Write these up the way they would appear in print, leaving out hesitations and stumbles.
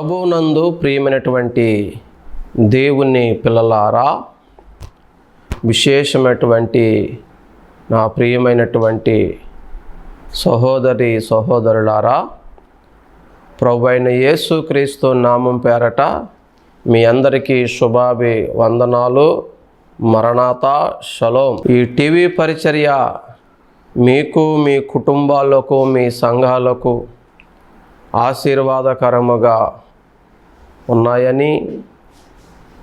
ప్రభువునందు ప్రియమైనటువంటి దేవుని పిల్లలారా, విశేషమైనటువంటి నా ప్రియమైనటువంటి సహోదరి సహోదరులారా, ప్రభు అయిన యేసుక్రీస్తు నామం పేరట మీ అందరికీ శుభాభివందనాలు. మరణాతా, షలోం. ఈ టీవీ పరిచర్య మీకు, మీ కుటుంబాలకు, మీ సంఘాలకు ఆశీర్వాదకరముగా ఉన్నాయని,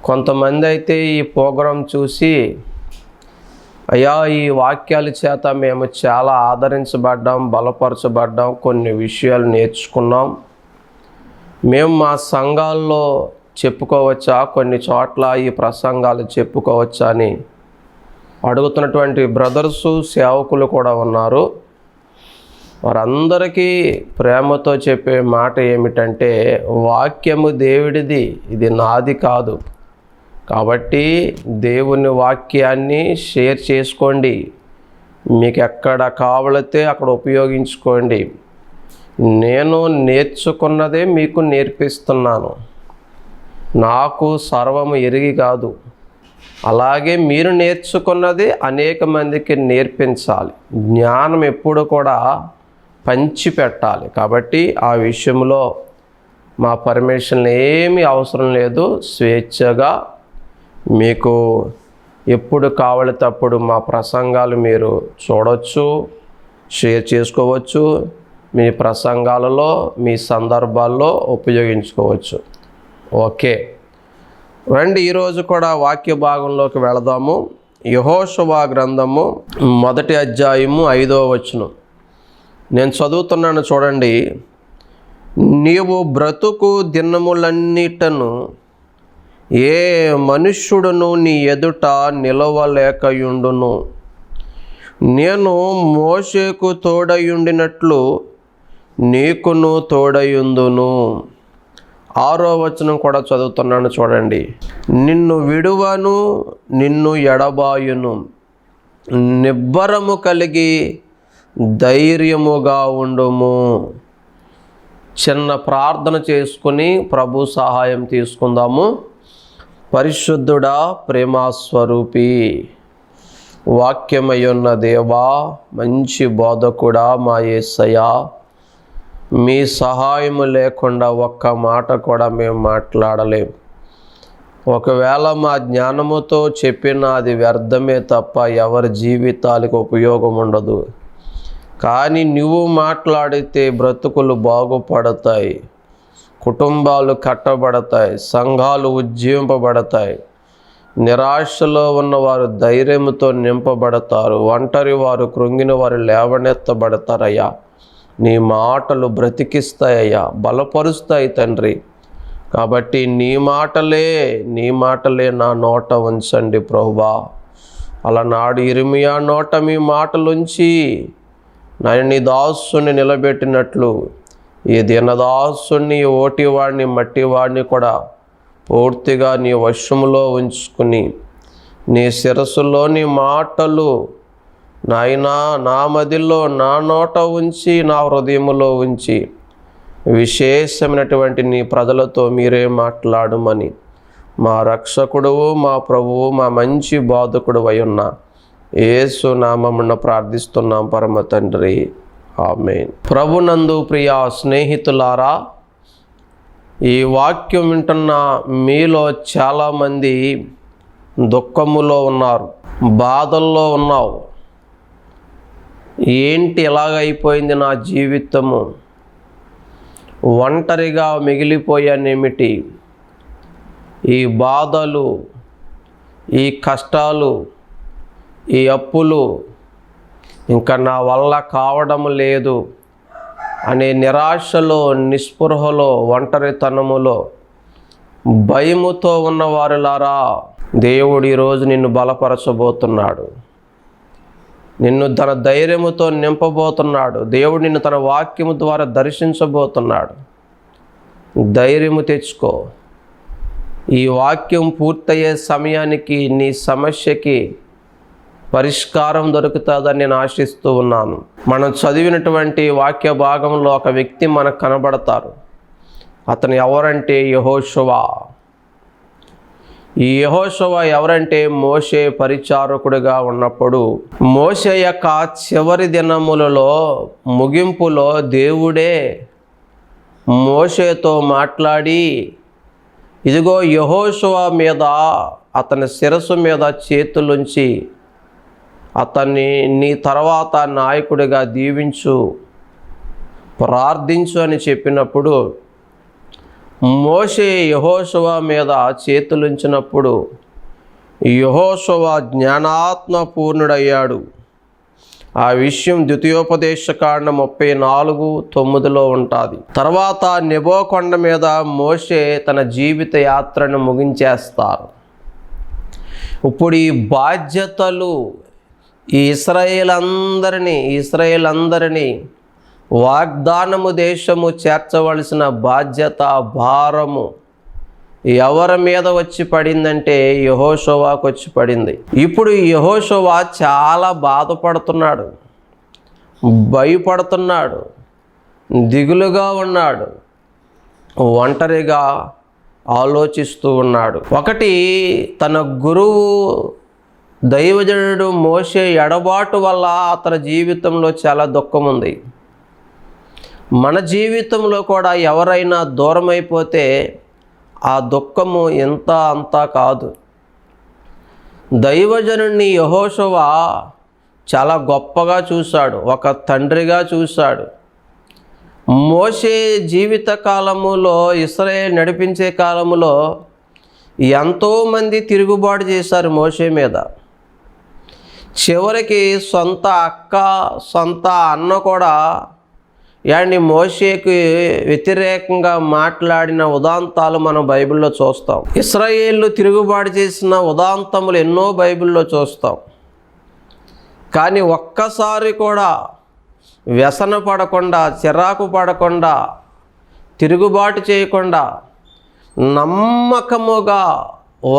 కొంతమంది అయితే ఈ ప్రోగ్రాం చూసి అయ్యా ఈ వాక్యాల చేత మేము చాలా ఆదరించబడ్డాం, బలపరచబడ్డాం, కొన్ని విషయాలు నేర్చుకున్నాం, మేము మా సంఘాల్లో చెప్పుకోవచ్చా, కొన్ని చోట్ల ఈ ప్రసంగాలు చెప్పుకోవచ్చా అని అడుగుతున్నటువంటి బ్రదర్సు సేవకులు కూడా ఉన్నారు. వారందరికీ ప్రేమతో చెప్పే మాట ఏమిటంటే, వాక్యము దేవుడిది, ఇది నాది కాదు. కాబట్టి దేవుని వాక్యాన్ని షేర్ చేసుకోండి, మీకు ఎక్కడ కావాలితే అక్కడ ఉపయోగించుకోండి. నేను నేర్చుకున్నదే మీకు నేర్పిస్తున్నాను, నాకు సర్వము ఎరిగి కాదు. అలాగే మీరు నేర్చుకున్నది అనేక మందికి నేర్పించాలి. జ్ఞానం ఎప్పుడు కూడా పంచిపెట్టాలి. కాబట్టి ఆ విషయంలో మా పర్మిషన్ ఏమీ అవసరం లేదు. స్వేచ్ఛగా మీకు ఎప్పుడు కావాలితే అప్పుడు మా ప్రసంగాలు మీరు చూడవచ్చు, షేర్ చేసుకోవచ్చు, మీ ప్రసంగాలలో మీ సందర్భాల్లో ఉపయోగించుకోవచ్చు. ఓకే రండి, ఈరోజు కూడా వాక్య భాగంలోకి వెళదాము. యెహోషువ గ్రంథము 1వ అధ్యాయము 5వ వచనం నేను చదువుతున్నాను, చూడండి. నీవు బ్రతుకు దినములన్నిటను ఏ మనుష్యుడును నీ ఎదుట నిలవలేకయుండును. నేను మోషేకు తోడయుండినట్లు నీకును తోడయుందును. 6వ వచనం కూడా చదువుతున్నాను, చూడండి. నిన్ను విడువను, నిన్ను ఎడబాయును. నిబ్బరము కలిగి ధైర్యముగా ఉండుము. చిన్న ప్రార్థన చేసుకుని ప్రభు సహాయం తీసుకుందాము. పరిశుద్ధుడా, ప్రేమస్వరూపి, వాక్యమయ్యున్న దేవా, మంచి బోధకుడా, మా యేసయ్యా, మీ సహాయము లేకుండా ఒక్క మాట కూడా మేము మాట్లాడలేం. ఒకవేళ మా జ్ఞానముతో చెప్పిన అది వ్యర్థమే తప్ప ఎవరి జీవితాలకు ఉపయోగం ఉండదు. కానీ నువ్వు మాట్లాడితే బ్రతుకులు బాగుపడతాయి, కుటుంబాలు కట్టబడతాయి, సంఘాలు ఉజ్జీవింపబడతాయి, నిరాశలో ఉన్నవారు ధైర్యంతో నింపబడతారు, ఒంటరి వారు కృంగిన వారు లేవనెత్తబడతారయ్యా. నీ మాటలు బ్రతికిస్తాయ్యా, బలపరుస్తాయి తండ్రి. కాబట్టి నీ మాటలే నా నోట ఉంచండి ప్రభువా. అలనాడు ఇర్మియా నోట మీ మాటలుంచి నేను నీ దాసుని నిలబెట్టినట్లు ఈ దీనదాసుని, ఓటివాడిని, మట్టివాడిని కూడా పూర్తిగా నీ వశములో ఉంచుకుని నీ శిరస్సులో నీ మాటలు నాయనా నా మదిలో, నా నోట ఉంచి, నా హృదయములో ఉంచి విశేషమైనటువంటి నీ ప్రజలతో మీరే మాట్లాడమని మా రక్షకుడువు, మా ప్రభువు, మా మంచి బోధకుడు అయ్యున్న యేసు నామమున ప్రార్థిస్తున్నాం పరమ తండ్రి, ఆమేన్. ప్రభునందు ప్రియ స్నేహితులారా, ఈ వాక్యం వింటున్న మీలో చాలామంది దుఃఖములో ఉన్నారు, బాధల్లో ఉన్నావు. ఏంటి ఎలాగైపోయింది నా జీవితము, ఒంటరిగా మిగిలిపోయానేమిటి, ఈ బాధలు, ఈ కష్టాలు, ఈ అప్పులు ఇంకా నా వల్ల కావడం లేదు అనే నిరాశలో, నిస్పృహలో, ఒంటరితనములో, భయముతో ఉన్నవారులారా, దేవుడు ఈరోజు నిన్ను బలపరచబోతున్నాడు, నిన్ను తన ధైర్యముతో నింపబోతున్నాడు. దేవుడు నిన్ను తన వాక్యము ద్వారా దర్శించబోతున్నాడు. ధైర్యము తెచ్చుకో. ఈ వాక్యం పూర్తయ్యే సమయానికి నీ సమస్యకి పరిష్కారం దొరుకుతుందని నేను ఆశిస్తూ ఉన్నాను. మనం చదివినటువంటి వాక్య భాగంలో ఒక వ్యక్తి మనకు కనబడతారు. అతను ఎవరంటే యెహోషువ. ఈ యెహోషువ ఎవరంటే మోషే పరిచారకుడిగా ఉన్నప్పుడు మోషే యొక్క చివరి దినములలో ముగింపులో దేవుడే మోషేతో మాట్లాడి, ఇదిగో యెహోషువ మీద, అతని శిరస్సు మీద చేతులుంచి అతన్ని నీ తర్వాత నాయకుడిగా దీవించు, ప్రార్థించు అని చెప్పినప్పుడు మోషే యెహోషువ మీద చేతులుంచినప్పుడు యెహోషువ జ్ఞానాత్మ పూర్ణుడయ్యాడు. ఆ విషయం ద్వితీయోపదేశకాండం 34:9 ఉంటుంది. తర్వాత నెబో కొండ మీద మోషే తన జీవిత యాత్రను ముగించేస్తారు. ఇప్పుడు ఈ బాధ్యతలు ఈ ఇశ్రాయేలందరినీ వాగ్దానము దేశము చేర్చవలసిన బాధ్యత, భారము ఎవరి మీద వచ్చి పడిందంటే యెహోషువకు వచ్చి పడింది. ఇప్పుడు యెహోషువ చాలా బాధపడుతున్నాడు, భయపడుతున్నాడు, దిగులుగా ఉన్నాడు, ఒంటరిగా ఆలోచిస్తూ ఉన్నాడు. ఒకటి, తన గురువు దైవజనుడు మోషే ఎడబాటు వల్ల అతని జీవితంలో చాలా దుఃఖం ఉంది. మన జీవితంలో కూడా ఎవరైనా దూరం అయిపోతే ఆ దుఃఖము ఎంత అంతా కాదు. దైవజనుడిని యెహోషువ చాలా గొప్పగా చూశాడు, ఒక తండ్రిగా చూశాడు. మోషే జీవిత కాలములో, ఇశ్రాయేలు నడిపించే కాలములో ఎంతోమంది తిరుగుబాటు చేశారు మోషే మీద. చివరికి సొంత అక్క, సొంత అన్న కూడా మోషేకి వ్యతిరేకంగా మాట్లాడిన ఉదాంతాలు మనం బైబిల్లో చూస్తాం. ఇశ్రాయేలు తిరుగుబాటు చేసిన ఉదాంతములు ఎన్నో బైబిల్లో చూస్తాం. కానీ ఒక్కసారి కూడా వ్యసన పడకుండా, చిరాకు పడకుండా, తిరుగుబాటు చేయకుండా నమ్మకముగా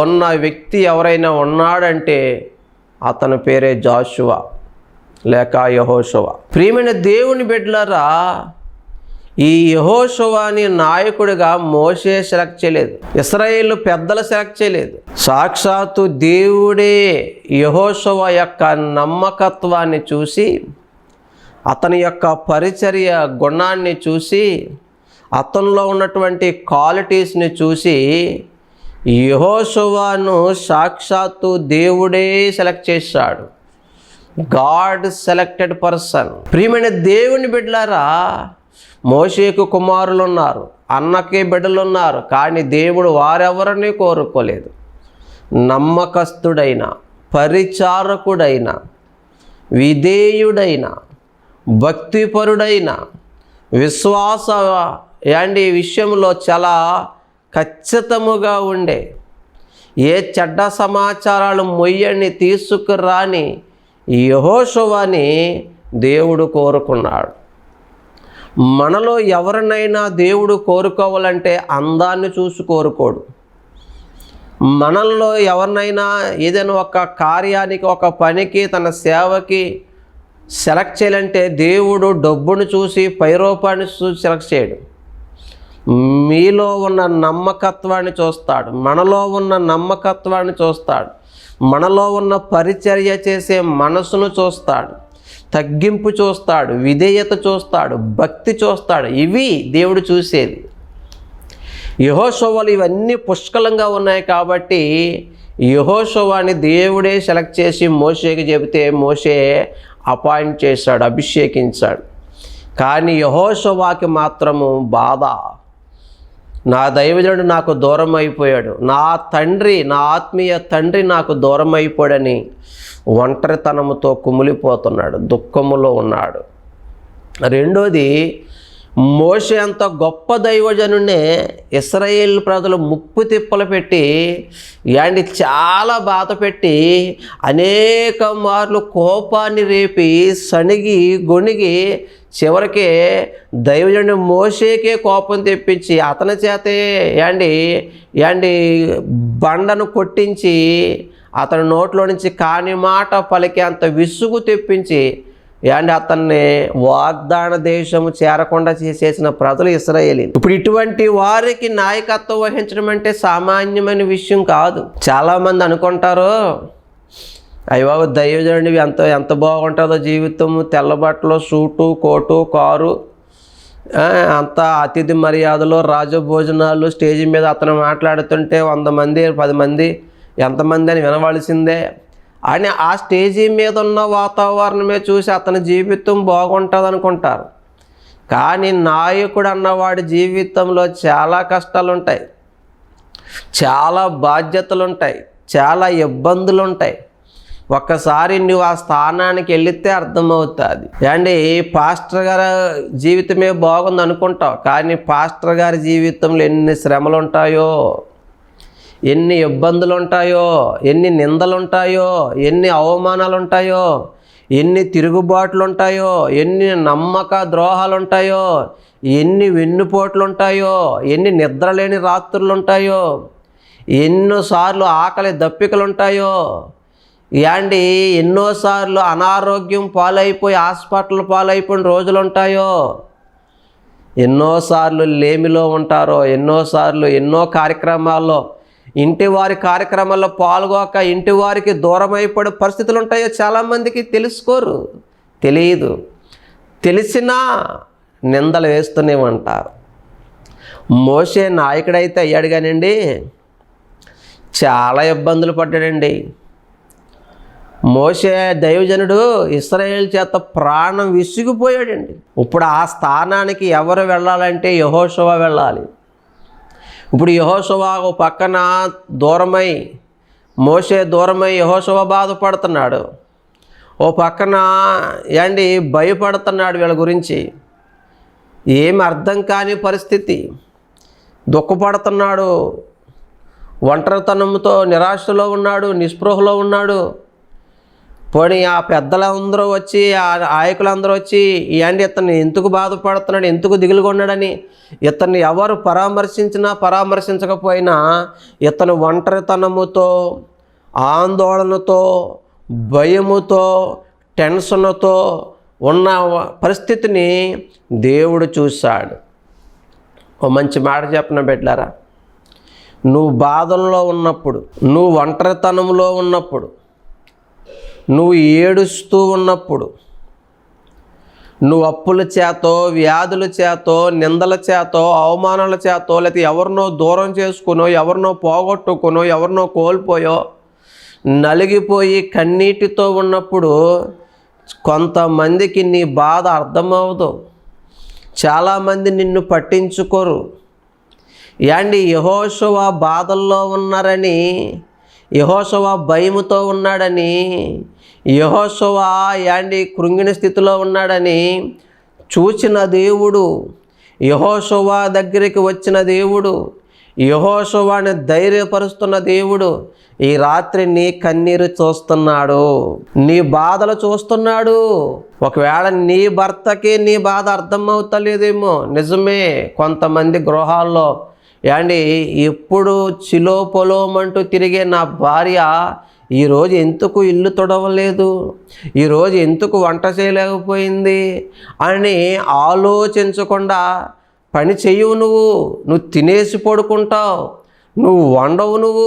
ఉన్న వ్యక్తి ఎవరైనా ఉన్నాడంటే అతని పేరే జాషువా లేక యెహోషువ. ప్రియమైన దేవుని బిడ్డలారా, ఈ యెహోషువని నాయకుడిగా మోషే సెలెక్ట్ చేయలేదు, ఇశ్రాయేలు పెద్దలు సెలెక్ట్ చేయలేదు. సాక్షాత్తు దేవుడే యెహోషువ యొక్క నమ్మకత్వాన్ని చూసి, అతని యొక్క పరిచర్య గుణాన్ని చూసి, అతనిలో ఉన్నటువంటి క్వాలిటీస్ని చూసి యెహోషువను సాక్షాత్తు దేవుడే సెలెక్ట్ చేశాడు. God selected person. ప్రియమైన దేవుని బిడ్డలారా, మోషేకు కుమారులు ఉన్నారు, అన్నకి బిడ్డలు ఉన్నారు, కానీ దేవుడు వారెవరిని కోరుకోలేదు. నమ్మకస్తుడైన, పరిచారకుడైన, విధేయుడైన, భక్తిపరుడైన, విశ్వాస విషయంలో చాలా ఖచ్చితముగా ఉండే, ఏ చెడ్డ సమాచారాలు మొయ్యని తీసుకురాని యెహోషువని దేవుడు కోరుకున్నాడు. మనలో ఎవరినైనా దేవుడు కోరుకోవాలంటే అందాన్ని చూసి కోరుకోడు. మనల్లో ఎవరినైనా ఏదైనా ఒక కార్యానికి, ఒక పనికి, తన సేవకి సెలెక్ట్ చేయాలంటే దేవుడు డబ్బును చూసి, పైరూపాన్ని చూసి సెలెక్ట్ చేయడు. మీలో ఉన్న నమ్మకత్వాన్ని చూస్తాడు, మనలో ఉన్న నమ్మకత్వాన్ని చూస్తాడు, మనలో ఉన్న పరిచర్య చేసే మనసును చూస్తాడు, తగ్గింపు చూస్తాడు, విధేయత చూస్తాడు, భక్తి చూస్తాడు. ఇవి దేవుడు చూసేది. యెహోషువలు ఇవన్నీ పుష్కలంగా ఉన్నాయి కాబట్టి యెహోషువని దేవుడే సెలెక్ట్ చేసి మోషేకి చెబితే మోషే అపాయింట్ చేశాడు, అభిషేకించాడు. కానీ యెహోషువకి మాత్రము బాధ. నా దైవజనుడు నాకు దూరం అయిపోయాడు, నా తండ్రి, నా ఆత్మీయ తండ్రి నాకు దూరం అయిపోయాడని ఒంటరితనముతో కుమిలిపోతున్నాడు, దుఃఖములో ఉన్నాడు. రెండోది, మోషే అంత గొప్ప దైవజనునే ఇశ్రాయేలు ప్రజలు ముప్పు తిప్పలు పెట్టి చాలా బాధ పెట్టి అనేక మార్లు కోపాన్ని రేపి సణిగి గొణిగి చివరికి దైవజనుడు మోషేకే కోపం తెప్పించి అతని చేతే బండను కొట్టించి అతని నోట్లో నుంచి కాని మాట పలికి అంత విసుగు తెప్పించి అండ్ అతన్ని వాగ్దాన దేశము చేరకుండా చేసిన ప్రజలు ఇశ్రాయేలీయులు. ఇప్పుడు ఇటువంటి వారికి నాయకత్వం వహించడం అంటే సామాన్యమైన విషయం కాదు. చాలామంది అనుకుంటారు, అయ్యో దైవజనుడివి ఎంత బాగుంటుందో జీవితం, తెల్లబట్టలు, సూటు, కోటు, కారు, అంత అతిథి మర్యాదలు, రాజభోజనాలు, స్టేజి మీద అతను మాట్లాడుతుంటే 100 మంది 10 మంది ఎంతమంది అని వినవలసిందే అని ఆ స్టేజీ మీద ఉన్న వాతావరణమే చూసి అతని జీవితం బాగుంటుంది అనుకుంటారు. కానీ నాయకుడు అన్నవాడి జీవితంలో చాలా కష్టాలు ఉంటాయి, చాలా బాధ్యతలు ఉంటాయి, చాలా ఇబ్బందులు ఉంటాయి. ఒక్కసారి నువ్వు ఆ స్థానానికి వెళితే అర్థమవుతుంది. అండి పాస్టర్ గారి జీవితమే బాగుంది అనుకుంటావు, కానీ పాస్టర్ గారి జీవితంలో ఎన్ని శ్రమలు ఉంటాయో, ఎన్ని ఇబ్బందులు ఉంటాయో, ఎన్ని నిందలు ఉంటాయో, ఎన్ని అవమానాలు ఉంటాయో, ఎన్ని తిరుగుబాట్లు ఉంటాయో, ఎన్ని నమ్మక ద్రోహాలు ఉంటాయో, ఎన్ని వెన్నుపోట్లు ఉంటాయో, ఎన్ని నిద్రలేని రాత్రులు ఉంటాయో, ఎన్నోసార్లు ఆకలి దప్పికలు ఉంటాయో, యాండి ఎన్నోసార్లు అనారోగ్యం పాలైపోయి హాస్పిటల్ పాలైపోయిన రోజులు ఉంటాయో, ఎన్నోసార్లు లేమిలో ఉంటారో, ఎన్నోసార్లు ఎన్నో కార్యక్రమాల్లో ఇంటి వారి కార్యక్రమాల్లో పాల్గొక ఇంటి వారికి దూరం అయిపోయే పరిస్థితులు ఉంటాయో చాలామందికి తెలుసుకోరు, తెలియదు. తెలిసినా నిందలు వేస్తూనే ఉంటారు. మోషే నాయకుడైతే అయ్యాడు కానండి, చాలా ఇబ్బందులు పడ్డాడండి. మోషే దైవజనుడు ఇశ్రాయేలు చేత ప్రాణం విసిగిపోయాడండి. ఇప్పుడు ఆ స్థానానికి ఎవరు వెళ్ళాలంటే యెహోషువ వెళ్ళాలి. ఇప్పుడు యెహోషువ ఓ పక్కన దూరమై, మోషే దూరమై యెహోషువ బాధపడుతున్నాడు, ఓ పక్కన భయపడుతున్నాడు వీళ్ళ గురించి. ఏమి అర్థం కాని పరిస్థితి, దుఃఖపడుతున్నాడు, ఒంటరితనంతో నిరాశలో ఉన్నాడు, నిస్పృహలో ఉన్నాడు. పోనీ ఆ పెద్దలందరూ వచ్చి, ఆ నాయకులందరూ వచ్చి ఇతన్ని ఎందుకు బాధపడుతున్నాడు, ఎందుకు దిగులుగొన్నాడని ఇతన్ని ఎవరు పరామర్శించినా పరామర్శించకపోయినా ఇతను ఒంటరితనముతో, ఆందోళనతో, భయముతో, టెన్షన్తో ఉన్న పరిస్థితిని దేవుడు చూశాడు. ఓ మంచి మాట చెప్పిన బిడ్డలారా, నువ్వు బాధల్లో ఉన్నప్పుడు, నువ్వు ఒంటరితనంలో ఉన్నప్పుడు, నువ్వు ఏడుస్తూ ఉన్నప్పుడు, నువ్వు అప్పుల చేతో, వ్యాధుల చేతో, నిందల చేతో, అవమానాల చేతో, లేకపోతే ఎవరినో దూరం చేసుకునో, ఎవరినో పోగొట్టుకునో, ఎవరినో కోల్పోయో నలిగిపోయి కన్నీటితో ఉన్నప్పుడు కొంతమందికి నీ బాధ అర్థమవదు. చాలామంది నిన్ను పట్టించుకోరు. యెహోషువ బాధల్లో ఉన్నారని, యెహోషువ భయముతో ఉన్నాడని, యెహోషువ కృంగిన స్థితిలో ఉన్నాడని చూచిన దేవుడు, యెహోషువ దగ్గరికి వచ్చిన దేవుడు, యెహోషువని ధైర్యపరుస్తున్న దేవుడు ఈ రాత్రి నీ కన్నీరు చూస్తున్నాడు, నీ బాధలు చూస్తున్నాడు. ఒకవేళ నీ భర్తకి నీ బాధ అర్థమవుతలేదేమో, నిజమే. కొంతమంది గృహాల్లో ఎప్పుడు చిలో పొలోమంటూ తిరిగే నా భార్య ఈరోజు ఎందుకు ఇల్లు తొడవలేదు, ఈరోజు ఎందుకు వంట చేయలేకపోయింది అని ఆలోచించకుండా పని చెయ్యవు. నువ్వు తినేసి పడుకుంటావు, నువ్వు వండవు,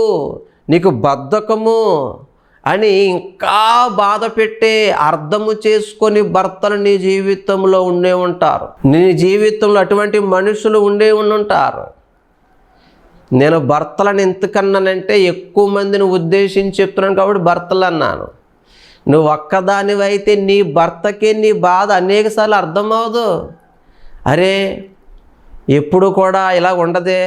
నీకు బద్ధకము అని ఇంకా బాధ పెట్టే అర్థము చేసుకొని భర్తలు నీ జీవితంలో ఉండే ఉంటారు. నీ జీవితంలో అటువంటి మనుషులు ఉండే ఉంటారు. నేను భర్తలను ఎందుకన్నానంటే ఎక్కువ మందిని ఉద్దేశించి చెప్తున్నాను కాబట్టి భర్తలు అన్నాను. నువ్వు ఒక్కదానివైతే నీ భర్తకే నీ బాధ అనేకసార్లు అర్థమవదు. అరే ఎప్పుడు కూడా ఇలా ఉండదే,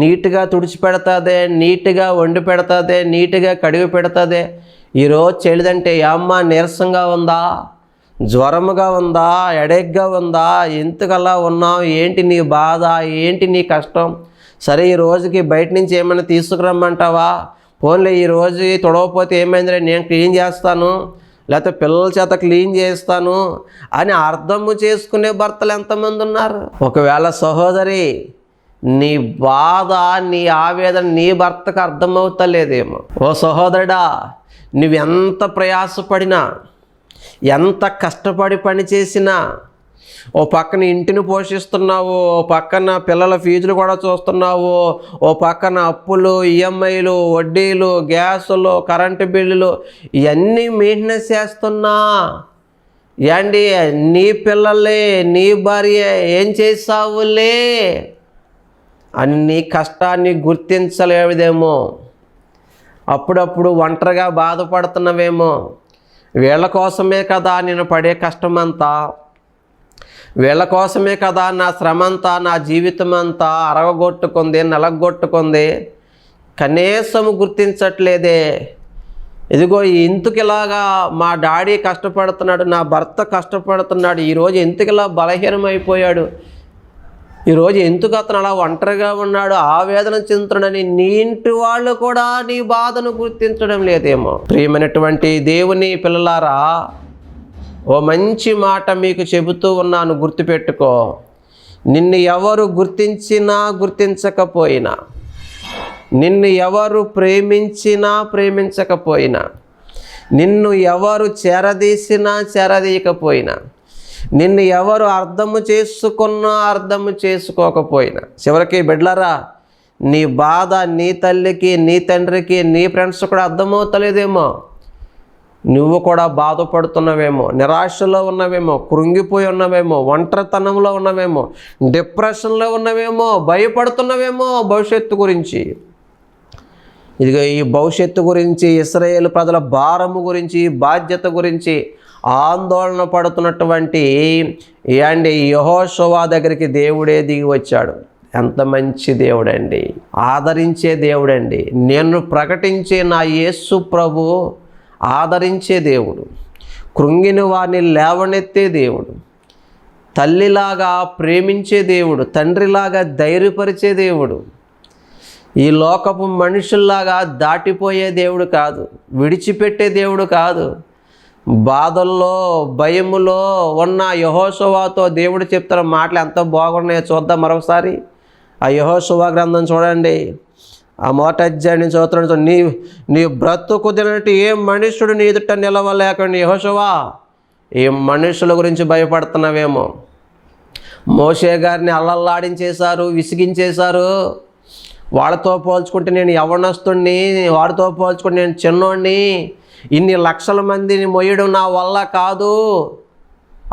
నీట్గా తుడిచిపెడతాదే, నీట్గా వండి పెడతాదే, నీట్గా కడిగి పెడతాదే. ఈరోజు చేయలేదంటే అమ్మ నీరసంగా ఉందా, జ్వరముగా ఉందా, ఎడెగ్గా ఉందా, ఎందుకలా ఉన్నావు, ఏంటి నీ బాధ, ఏంటి నీ కష్టం, సరే ఈ రోజుకి బయట నుంచి ఏమైనా తీసుకురమ్మంటావా, ఫోన్లో ఈ రోజు తొడవకపోతే ఏమైందిరే నేను క్లీన్ చేస్తాను, లేకపోతే పిల్లల చేత క్లీన్ చేస్తాను అని అర్థము చేసుకునే భర్తలు ఎంతమంది ఉన్నారు. ఒకవేళ సహోదరి నీ బాధ, నీ ఆవేదన నీ భర్తకు అర్థమవుతలేదేమో. ఓ సహోదరుడా, నువ్వెంత ప్రయాసపడినా, ఎంత కష్టపడి పని చేసినా, ఓ పక్కన ఇంటిని పోషిస్తున్నావు, ఓ పక్కన పిల్లల ఫీజులు కూడా చూస్తున్నావు, ఓ పక్కన అప్పులు, ఈఎంఐలు, వడ్డీలు, గ్యాసులు, కరెంటు బిల్లులు ఇవన్నీ మెయింటెనెన్స్ చేస్తున్నా ఏండి నీ పిల్లలే, నీ భార్య ఏం చేసావులే అని నీ కష్టాన్ని గుర్తించలేదేమో. అప్పుడప్పుడు ఒంటరిగా బాధపడుతున్నావేమో. వీళ్ళ కోసమే కదా నేను పడే కష్టమంతా, వీళ్ళ కోసమే కదా నా శ్రమంతా, నా జీవితం అంతా అరగొట్టుకుంది, నలగొట్టుకుంది, కనీసం గుర్తించట్లేదే. ఇదిగో ఇందుకు ఇలాగా మా డాడీ కష్టపడుతున్నాడు, నా భర్త కష్టపడుతున్నాడు, ఈరోజు ఎందుకు ఇలా బలహీనమైపోయాడు, ఈరోజు ఎందుకు అతను అలా ఒంటరిగా ఉన్నాడు, ఆవేదన చెందుతున్నాడని నీ ఇంటి వాళ్ళు కూడా నీ బాధను గుర్తించడం లేదేమో. ప్రియమైనటువంటి దేవుని పిల్లలారా, ఓ మంచి మాట మీకు చెబుతూ ఉన్నాను, గుర్తుపెట్టుకో. నిన్ను ఎవరు గుర్తించినా గుర్తించకపోయినా, నిన్ను ఎవరు ప్రేమించినా ప్రేమించకపోయినా, నిన్ను ఎవరు చేరదీసినా చేరదీయకపోయినా, నిన్ను ఎవరు అర్థము చేసుకున్నా అర్థము చేసుకోకపోయినా, చివరికి బిడ్డలారా నీ బాధ నీ తల్లికి, నీ తండ్రికి, నీ ఫ్రెండ్స్ కూడా అర్థమవుతలేదేమో. నువ్వు కూడా బాధపడుతున్నావేమో, నిరాశలో ఉన్నవేమో, కృంగిపోయి ఉన్నవేమో, ఒంటరితనంలో ఉన్నవేమో, డిప్రెషన్లో ఉన్నవేమో, భయపడుతున్నవేమో భవిష్యత్తు గురించి. ఇదిగో ఈ భవిష్యత్తు గురించి, ఇశ్రాయేలు ప్రజల భారము గురించి, బాధ్యత గురించి ఆందోళన పడుతున్నటువంటి యెహోషువ దగ్గరికి దేవుడే దిగి వచ్చాడు. ఎంత మంచి దేవుడండి, ఆదరించే దేవుడండి. నేను ప్రకటించే నా యేసు ప్రభు ఆదరించే దేవుడు, కృంగిన వారిని లేవనెత్తే దేవుడు, తల్లిలాగా ప్రేమించే దేవుడు, తండ్రిలాగా ధైర్యపరిచే దేవుడు. ఈ లోకపు మనుషుల్లాగా దాటిపోయే దేవుడు కాదు, విడిచిపెట్టే దేవుడు కాదు. బాధల్లో భయములో ఉన్న యెహోషువతో దేవుడు చెప్తున్న మాటలు ఎంత బాగున్నాయో చూద్దాం మరొకసారి. ఆ యెహోషువ గ్రంథం చూడండి, ఆ మొదటి అధ్యాయం చదువుతున్నాడు. నీ బ్రతుకు దినట్టు ఏ మనుషుడు నీ ఎదుట నిలవలేకండి. యెహోషువ, ఏ మనుషుల గురించి భయపడుతున్నావేమో. మోషే గారిని అల్లల్లాడించేశారు, విసిగించేశారు. వాళ్ళతో పోల్చుకుంటే నేను యవ్వనస్తుడిని, వాడితో పోల్చుకుంటే నేను చిన్నోడిని, ఇన్ని లక్షల మందిని మొయ్యడం నా వల్ల కాదు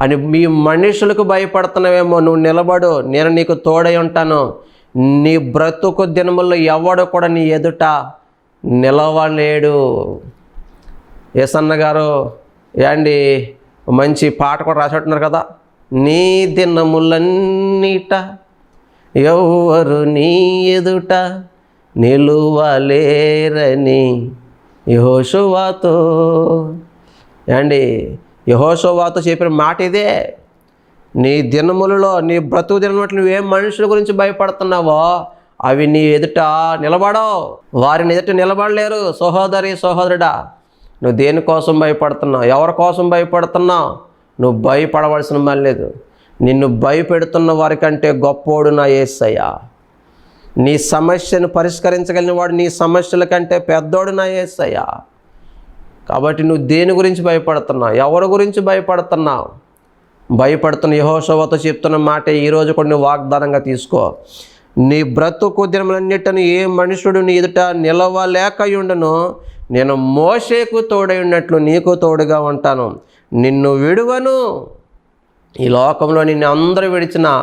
అని మీ మనుషులకు భయపడుతున్నావేమో. నువ్వు నిలబడు, నేను నీకు తోడై ఉంటాను. నీ బ్రతుకు దినముల్లో ఎవడు కూడా నీ ఎదుట నిలవలేడు. యేసన్న గారు ఏండి మంచి పాట కూడా రాసేట్టున్నారు కదా, నీ దినములన్నీట ఎవరు నీ ఎదుట నిలువలేరని యెహోషువతో. యెహోషువతో చెప్పిన మాట ఇదే. నీ దినములలో, నీ బ్రతుకు దినములు నువ్వేం మనుషుల గురించి భయపడుతున్నావో అవి నీ ఎదుట నిలబడవు, వారిని ఎదుట నిలబడలేరు. సహోదరి సహోదరుడా, నువ్వు దేనికోసం భయపడుతున్నావు, ఎవరి కోసం భయపడుతున్నావు? నువ్వు భయపడవలసిన పని లేదు. నిన్ను భయపెడుతున్న వారికంటే గొప్పోడు నా యేసయ్య. నీ సమస్యను పరిష్కరించగలిగిన వాడు నీ సమస్యల కంటే పెద్దోడు నా యేసయ్య. కాబట్టి నువ్వు దేని గురించి భయపడుతున్నావు, ఎవరి గురించి భయపడుతున్నావు? భయపడుతున్న యెహోషువతో చెప్తున్న మాట ఈరోజు కొన్ని వాగ్దానంగా తీసుకో. నీ బ్రతుకు దినములన్నిటిని ఏ మనుషుడు నీ ఎదుట నిలవలేకయుండును, నేను మోషేకు తోడై ఉన్నట్లు నీకు తోడుగా ఉంటాను. నిన్ను విడువను. ఈ లోకంలో నిన్ను అందరూ విడిచినా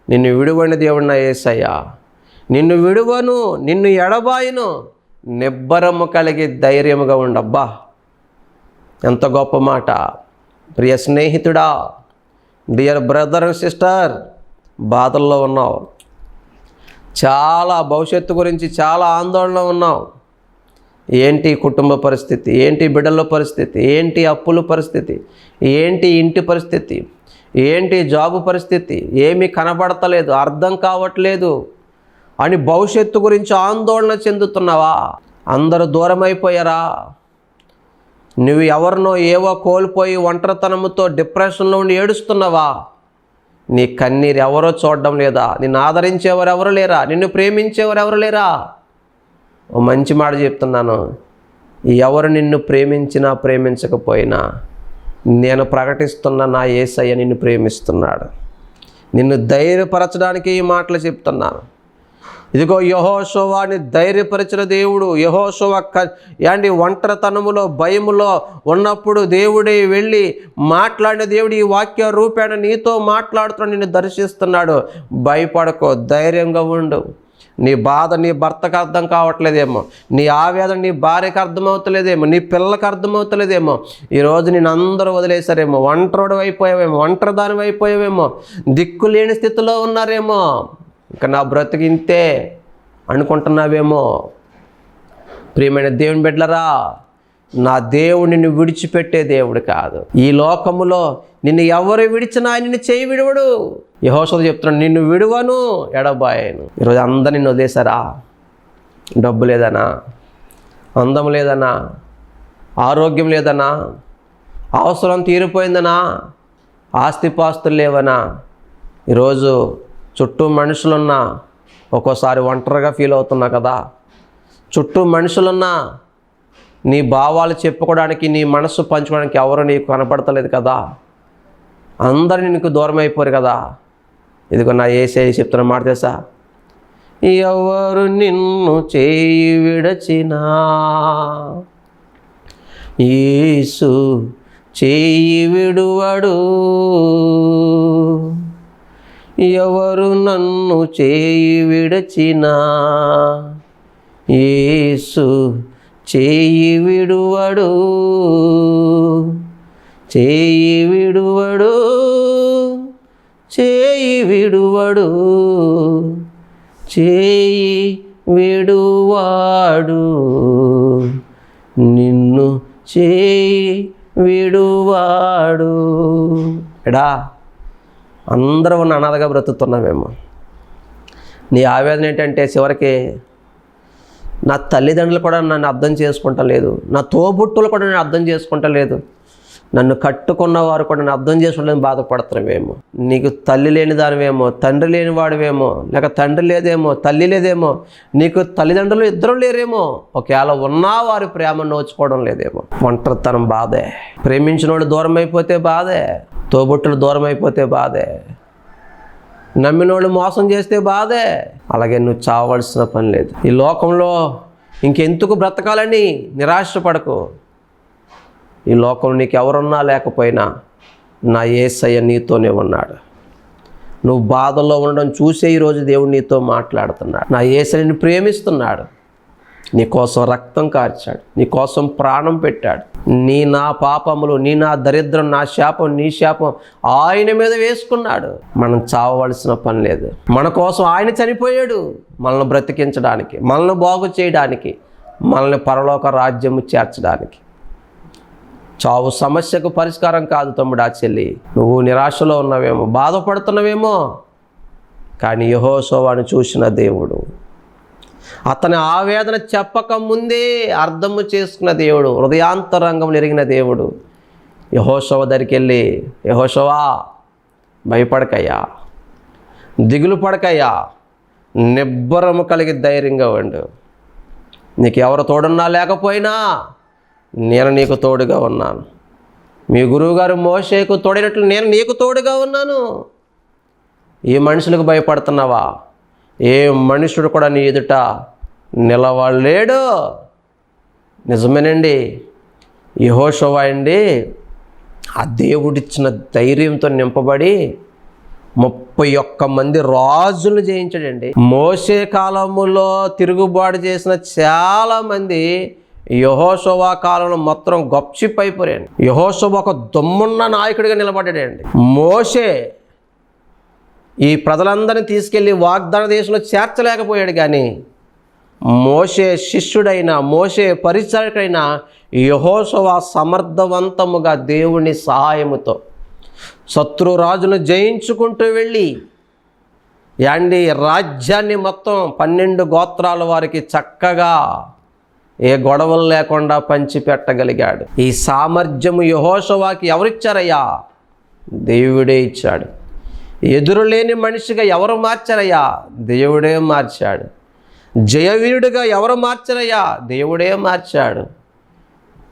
నిన్ను విడువని దేవుడు నా యేసయ్య. నిన్ను విడువను, నిన్ను ఎడబాయను, నిబ్బరము కలిగి ధైర్యముగా ఉండబ్బా. ఎంత గొప్ప మాట. ప్రియ స్నేహితుడా, డియర్ బ్రదర్ అండ్ సిస్టర్, బాధల్లో ఉన్నావు, చాలా భవిష్యత్తు గురించి చాలా ఆందోళన ఉన్నావు. ఏంటి కుటుంబ పరిస్థితి, ఏంటి బిడ్డల పరిస్థితి, ఏంటి అప్పుల పరిస్థితి, ఏంటి ఇంటి పరిస్థితి, ఏంటి జాబు పరిస్థితి, ఏమీ కనబడతలేదు, అర్థం కావట్లేదు అని భవిష్యత్తు గురించి ఆందోళన చెందుతున్నావా? అందరూ దూరం అయిపోయారా? నువ్వు ఎవరినో ఏవో కోల్పోయి ఒంటరితనముతో డిప్రెషన్లో ఉండి ఏడుస్తున్నావా? నీ కన్నీరు ఎవరో చూడడం లేదా? నిన్ను ఆదరించేవారు ఎవరు లేరా? నిన్ను ప్రేమించేవారు ఎవరు లేరా? ఓ మంచి మాట చెప్తున్నాను, ఎవరు నిన్ను ప్రేమించినా ప్రేమించకపోయినా నేను ప్రకటిస్తున్న నా యేసయ్య నిన్ను ప్రేమిస్తున్నాడు. నిన్ను ధైర్యపరచడానికి ఈ మాటలు చెప్తున్నాను. ఇదిగో యెహోషువని ధైర్యపరిచిన దేవుడు. యెహోషువ ఒంటరితనములో భయములో ఉన్నప్పుడు దేవుడే వెళ్ళి మాట్లాడిన దేవుడు ఈ వాక్య రూపేణ నీతో మాట్లాడుతున్నాడు, నిన్ను దర్శిస్తున్నాడు. భయపడకో, ధైర్యంగా ఉండు. నీ బాధ నీ భర్తకు అర్థం కావట్లేదేమో, నీ ఆవేదన నీ భార్యకు అర్థమవుతలేదేమో, నీ పిల్లలకు అర్థమవుతలేదేమో. ఈరోజు నేను అందరూ వదిలేశారేమో, ఒంటరివాడు అయిపోయావేమో, ఒంటరిదాని అయిపోయావేమో, దిక్కులేని స్థితిలో ఉన్నారేమో. ఇంకా నా బ్రతుకు ఇంతే అనుకుంటున్నావేమో. ప్రియమైన దేవుని బిడ్డలారా, నా దేవుడు నిన్ను విడిచిపెట్టే దేవుడు కాదు. ఈ లోకములో నిన్ను ఎవరు విడిచినా నిన్ను చేయి విడవడు. యెహోషువ చెప్తున్నాడు, నిన్ను విడువను, ఎడబాయను. ఈరోజు అందరు నిన్ను వదిలేశారా? డబ్బు లేదనా, అందం లేదనా, ఆరోగ్యం లేదనా, అవసరం తీరిపోయిందనా, ఆస్తిపాస్తులు లేవనా? ఈరోజు చుట్టూ మనుషులున్నా ఒక్కోసారి ఒంటరిగా ఫీల్ అవుతున్నా కదా. చుట్టూ మనుషులున్నా నీ భావాలు చెప్పుకోవడానికి, నీ మనసు పంచుకోవడానికి ఎవరు నీకు కనపడతలేదు కదా. అందరు నీకు దూరం అయిపోరు కదా. ఇదిగో నా యేసయ్య చెప్తున్న మాట తెలుసా? ఎవరు నిన్ను చేయి విడచినా యేసు చేయి విడువడు. ఎవరు నన్ను చేయి విడచినా యేసు చేయి విడువడు, చేయి విడువడు, చేయి విడువడు, చేయి విడువాడు, నిన్ను చేయి విడువాడు. ఎడా అందరూ ఉన్న అనాథగా బ్రతుకుతున్నామేమో. నీ ఆవేదన ఏంటంటే చివరికి నా తల్లిదండ్రులు కూడా నన్ను అర్థం చేసుకుంటం లేదు, నా తోబుట్టులు కూడా నన్ను అర్థం చేసుకుంటం లేదు, నన్ను కట్టుకున్న వారు కూడా నన్ను అర్థం చేసుకుంటే బాధపడుతున్నావేమో. నీకు తల్లి లేని దానివేమో, తండ్రి లేని వాడివేమో, లేక తండ్రి లేదేమో, తల్లి లేదేమో, నీకు తల్లిదండ్రులు ఇద్దరు లేరేమో. ఒకవేళ ఉన్నా వారి ప్రేమ నోచుకోవడం లేదేమో. ఒంటరితనం బాధే. ప్రేమించినోడు దూరం అయిపోతే బాధే, తోబుట్టులు దూరం అయిపోతే బాధే, నమ్మినోళ్ళు మోసం చేస్తే బాధే. అలాగే నువ్వు చావవలసిన పని లేదు. ఈ లోకంలో ఇంకెందుకు బ్రతకాలని నిరాశపడకు. ఈ లోకంలో నీకు ఎవరున్నా లేకపోయినా నా యేసయ్య నీతోనే ఉన్నాడు. నువ్వు బాధల్లో ఉండడం చూసే ఈరోజు దేవుడు నీతో మాట్లాడుతున్నాడు. నా యేసయ్యని ప్రేమిస్తున్నాడు, నీ కోసం రక్తం కార్చాడు, నీ కోసం ప్రాణం పెట్టాడు. నా పాపములు, నా దరిద్రం, నా శాపం, నీ శాపం ఆయన మీద వేసుకున్నాడు. మనం చావవలసిన పని లేదు. మన కోసం ఆయన చనిపోయాడు, మనల్ని బ్రతికించడానికి, మనల్ని బాగు చేయడానికి, మనల్ని పరలోక రాజ్యము చేర్చడానికి. చావు సమస్యకు పరిష్కారం కాదు తమ్ముడా, చెల్లి. నువ్వు నిరాశలో ఉన్నావేమో, బాధపడుతున్నావేమో, కానీ యెహోషువను చూసిన దేవుడు, అతని ఆవేదన చెప్పక ముందే అర్థము చేసుకున్న దేవుడు, హృదయాంతరంగం ఎరిగిన దేవుడు యెహోషువ దగ్గరికి వెళ్ళి, యెహోషువా భయపడకయ్యా, దిగులు పడకయ్యా, నిబ్బరము కలిగి ధైర్యంగా ఉండు. నీకు ఎవరు తోడున్నా లేకపోయినా నేను నీకు తోడుగా ఉన్నాను. మీ గురువుగారు మోషేకు తోడినట్లు నేను నీకు తోడుగా ఉన్నాను. ఏ మనుషులకు భయపడుతున్నావా? ఏ మనుషుడు కూడా నీ ఎదుట నిలవలేడు. నిజమేనండి. యెహోషువ అండి ఆ దేవుడిచ్చిన ధైర్యంతో నింపబడి 31 మంది రాజులను జయించాడండి. మోషే కాలములో తిరుగుబాటు చేసిన చాలామంది యెహోషువ కాలంలో మొత్తం గప్చిప్ అయిపోయాడు. యెహోషువ ఒక దమ్మున్న నాయకుడిగా నిలబడ్డాడండి. మోషే ఈ ప్రజలందరినీ తీసుకెళ్ళి వాగ్దాన దేశంలో చేర్చలేకపోయాడు, కానీ మోషే శిష్యుడైన, మోషే పరిచారకుడైన యెహోషువ సమర్థవంతముగా దేవుని సహాయముతో శత్రురాజును జయించుకుంటూ వెళ్ళి రాజ్యాన్ని మొత్తం 12 గోత్రాల వారికి చక్కగా ఏ గొడవలు లేకుండా పంచిపెట్టగలిగాడు. ఈ సామర్థ్యము యెహోషువకి ఎవరిచ్చారయ్యా? దేవుడే ఇచ్చాడు. ఎదురులేని మనిషిగా ఎవరు మార్చారయ్యా? దేవుడే మార్చాడు. జయవీరుడిగా ఎవరు మార్చారయ్యా? దేవుడే మార్చాడు.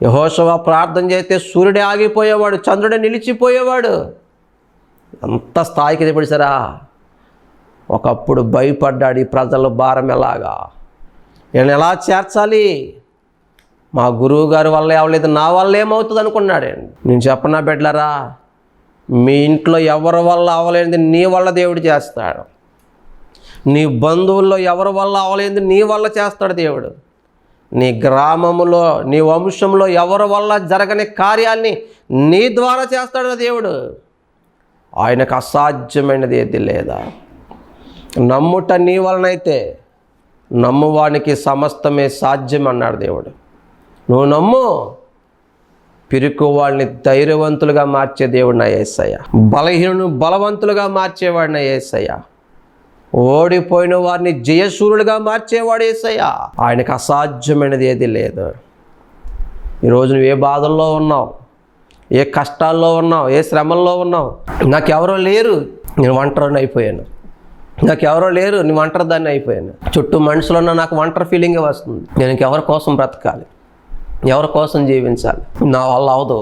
యెహోషువ ప్రార్థన చేస్తే సూర్యుడే ఆగిపోయేవాడు, చంద్రుడే నిలిచిపోయేవాడు. అంత స్థాయికి ఎదిపడిసారా. ఒకప్పుడు భయపడ్డాడు, ఈ ప్రజల భారం ఎలాగా, నేను ఎలా చేర్చాలి, మా గురువు గారి వల్ల అవ్వలేదు, నా వల్ల ఏమవుతుంది అనుకున్నాడండి. నేను చెప్పనా బిడ్డలారా, మీ ఇంట్లో ఎవరి వల్ల అవ్వలేనిది నీ వల్ల దేవుడు చేస్తాడు. నీ బంధువుల్లో ఎవరి వల్ల అవ్వలేనిది నీ వల్ల చేస్తాడు దేవుడు. నీ గ్రామంలో, నీ వంశంలో ఎవరి వల్ల జరగని కార్యాల్ని నీ ద్వారా చేస్తాడు దేవుడు. ఆయనకు అసాధ్యమైనది ఏది లేదా. నమ్ముట నీ వలనైతే నమ్మువానికి సమస్తమే సాధ్యం అన్నాడు దేవుడు. నువ్వు నమ్ము. పిరికి వాళ్ళని ధైర్యవంతులుగా మార్చే దేవుడు నా యేసయ్య. బలహీనులను బలవంతులుగా మార్చేవాడు నా యేసయ్య. ఓడిపోయిన వారిని జయశూరులుగా మార్చేవాడు యేసయ్య. ఆయనకు అసాధ్యమైనది ఏది లేదు. ఈరోజు నువ్వు ఏ బాధల్లో ఉన్నావు, ఏ కష్టాల్లో ఉన్నావు, ఏ శ్రమల్లో ఉన్నావు. నాకెవరో లేరు, నేను ఒంటరిని అయిపోయాను. నాకెవరో లేరు, నేను ఒంటరిదాన్ని అయిపోయాను. చుట్టూ మనుషులు ఉన్నా నాకు ఒంటరి ఫీలింగే వస్తుంది. నేను ఇంకెవరి కోసం బ్రతకాలి, ఎవరి కోసం జీవించాలి, నా వల్ల అవదు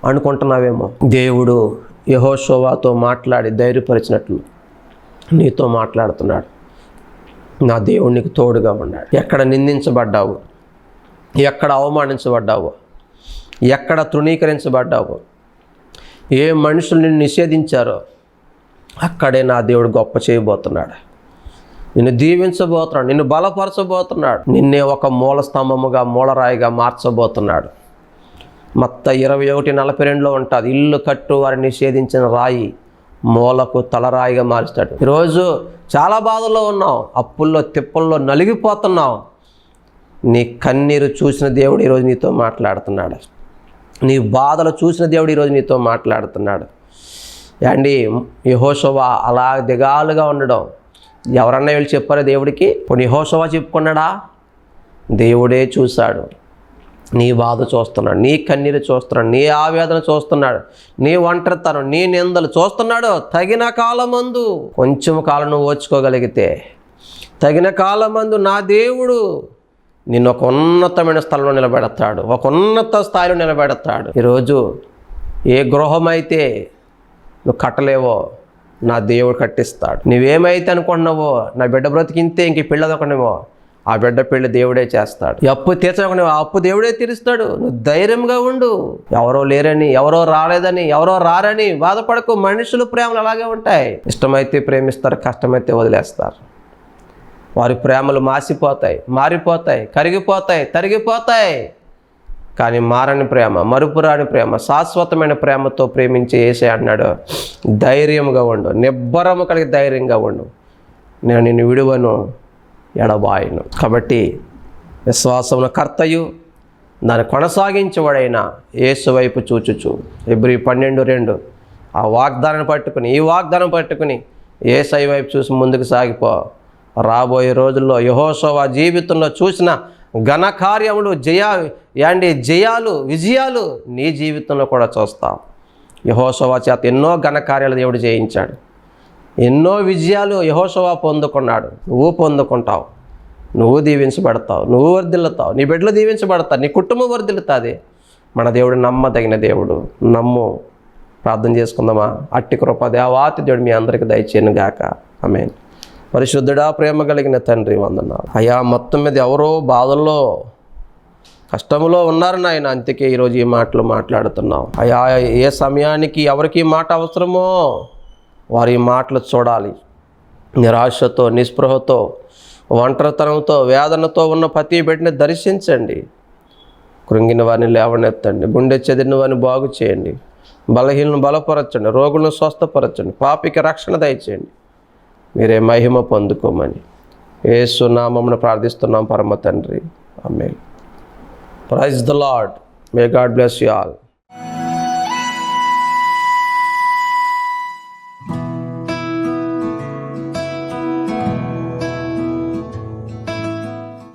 అనుకుంటున్నావేమో. దేవుడు యెహోషువతో మాట్లాడి ధైర్యపరిచినట్లు నీతో మాట్లాడుతున్నాడు. నా దేవుడు నీకు తోడుగా ఉన్నాడు. ఎక్కడ నిందించబడ్డావు, ఎక్కడ అవమానించబడ్డావు, ఎక్కడ తృణీకరించబడ్డావు, ఏ మనుషులు నిన్ను నిషేధించారో అక్కడే నా దేవుడు గొప్ప చేయబోతున్నాడు. నిన్ను దీవించబోతున్నాడు, నిన్ను బలపరచబోతున్నాడు, నిన్నే ఒక మూల స్తంభముగా, మూలరాయిగా మార్చబోతున్నాడు. మత్తయి 21:42 ఉంటుంది. ఇల్లు కట్టు వారిని నిషేధించిన రాయి మూలకు తలరాయిగా మారుస్తాడు. ఈరోజు చాలా బాధల్లో ఉన్నావు, అప్పుల్లో తిప్పల్లో నలిగిపోతున్నావు. నీ కన్నీరు చూసిన దేవుడు ఈరోజు నీతో మాట్లాడుతున్నాడు. నీ బాధలు చూసిన దేవుడు ఈరోజు నీతో మాట్లాడుతున్నాడు. అండి, యెహోషువ అలా దిగాలుగా ఉండడం ఎవరన్నా వెళ్ళి చెప్పారా దేవుడికి? ఇప్పుడు యెహోషువ చెప్పుకున్నాడా? దేవుడే చూశాడు. నీ బాధ చూస్తున్నాడు, నీ కన్నీరు చూస్తున్నాడు, నీ ఆవేదన చూస్తున్నాడు, నీ ఒంటరితనం, నీ నిందలు చూస్తున్నాడు. తగిన కాలమందు, కొంచెం కాలం నువ్వు ఓర్చుకోగలిగితే, తగిన కాలమందు నా దేవుడు నిన్ను ఒక ఉన్నతమైన స్థలంలో నిలబెడతాడు, ఒక ఉన్నత స్థాయిలో నిలబెడతాడు. ఈరోజు ఏ గృహం అయితే నువ్వు కట్టలేవో నా దేవుడు కట్టిస్తాడు. నువ్వేమైతే అనుకుంటున్నావో, నా బిడ్డ బ్రతికింతే ఇంక పెళ్ళదనుకున్నావో, ఆ బిడ్డ పెళ్ళి దేవుడే చేస్తాడు. అప్పు తీర్చనుకున్నావు, ఆ అప్పు దేవుడే తీరుస్తాడు. నువ్వు ధైర్యంగా ఉండు. ఎవరో లేరని, ఎవరో రాలేదని, ఎవరో రారని బాధపడకు. మనుషులు ప్రేమలు అలాగే ఉంటాయి. ఇష్టమైతే ప్రేమిస్తారు, కష్టమైతే వదిలేస్తారు. వారి ప్రేమలు మాసిపోతాయి, మారిపోతాయి, కరిగిపోతాయి, తరిగిపోతాయి. కానీ మారని ప్రేమ, మరుపురాని ప్రేమ, శాశ్వతమైన ప్రేమతో ప్రేమించే యేసయ్య అన్నాడు, ధైర్యంగా ఉండు, నిబ్బరము కలిగి ధైర్యంగా ఉండు, నేను నిన్ను విడువను, ఎడబాయను. కాబట్టి విశ్వాసమున కర్తయు దాన్ని కొనసాగించేవాడైన యేసు వైపు చూచుచు, హెబ్రీ 12:2 ఆ వాగ్దానం పట్టుకుని, ఈ వాగ్దానం పట్టుకుని యేసయ్య వైపు చూసి ముందుకు సాగిపో. రాబోయే రోజుల్లో యెహోషువ జీవితంలో చూసిన ఘనకార్యములు, జయాలు, విజయాలు నీ జీవితంలో కూడా చూస్తావు. యెహోషువ చేత ఎన్నో ఘనకార్యాలు దేవుడు చేయించాడు, ఎన్నో విజయాలు యెహోషువ పొందుకున్నాడు. నువ్వు పొందుకుంటావు, నువ్వు దీవించబడతావు, నువ్వు వర్ధిల్లుతావు, నీ బిడ్డలు దీవించబడతావు, నీ కుటుంబం వర్ధిల్లుతుంది. మన దేవుడు నమ్మదగిన దేవుడు. నమ్ము. ప్రార్థన చేసుకుందామా? అట్టి కృప దేవాతి దేవుడు మీ అందరికీ దయచేయను గాక. ఆమేన్. పరిశుద్ధుడా, ప్రేమ కలిగిన తండ్రి, వందనాలు అయ్యా. మొత్తం మీద ఎవరో బాధల్లో, కష్టంలో ఉన్నారు నాయన, అందుకే ఈరోజు ఈ మాటలు మాట్లాడుతున్నాం అయ్యా. ఏ సమయానికి ఎవరికి మాట అవసరమో వారి మాటలు చూడాలి. నిరాశతో, నిస్పృహతో, ఒంటరితనంతో, వేదనతో ఉన్న ప్రతి బిడ్డని దర్శించండి. కృంగిన వారిని లేవనెత్తండి, గుండె చెదిరిన వారిని బాగు చేయండి, బలహీనను బలపరచండి, రోగులను స్వస్థపరచండి, పాపికి రక్షణ దయచేయండి. మీరే మహిమ పొందుకోమని యేసు నామమున ప్రార్థిస్తున్నాం పరమ తండ్రి. Amen. Praise the Lord. May God bless you all.